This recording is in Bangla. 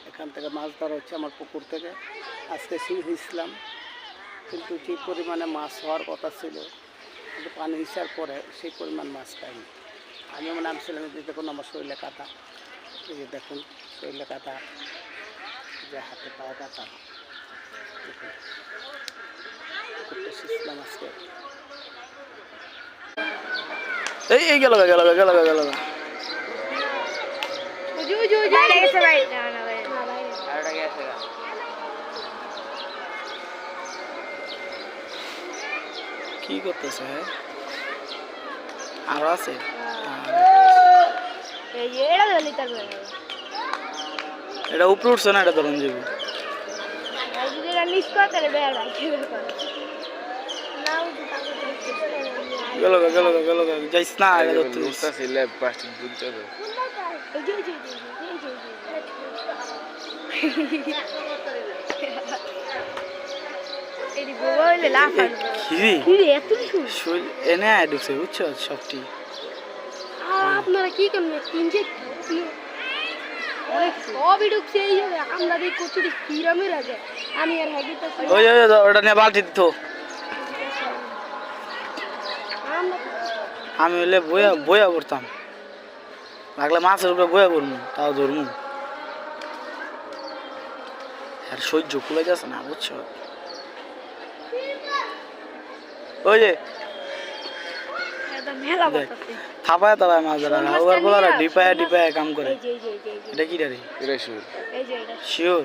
এখান থেকে মাছ ধরা হচ্ছে আমার পুকুর থেকে। আজকে হিঁচলাম, কিন্তু যে পরিমাণে মাছ হওয়ার কথা ছিল, কিন্তু পানি হিঁচার পরে সেই পরিমাণ মাছ পাইনি। আমি নামছিলাম, দেখুন আমার শরীরে কাটা, এই যে দেখুন শরীরে কাটা, যে হাতে পাওয়া কাটা, দেখুন পুকুরটা শিখলাম আজকে। এই গেল গেল গেল গেল কি করতেছে? হ্যাঁ আরো আছে। এটা উপরে উঠছে না, এটা ধরুন যাবো। গেল গেল গেল যাইস না, এটা ধরতে দিস। এনে ঢুকছে বুঝছো সবটি। আপনারা কি করবেন? সবই ঢুকছে, এই আমরা দিই কচুরি কিরমের আগে আমি আর হাগিতে ওই ওটা নিয়ে বালতি দিত। আমি হইলে বইয়া বইয়া পড়তাম, লাগলে মাছের উপরে বইয়া পড়বো, তাও ধরবো। আর সহ্য খুলে যাচ্ছে না বুঝছো। ওই যে থাপায় থাপায় মাছ ধরা, ওর বলারা ডিপায়া ডিপায়া কাম করে। এটা কি রে? শিওর।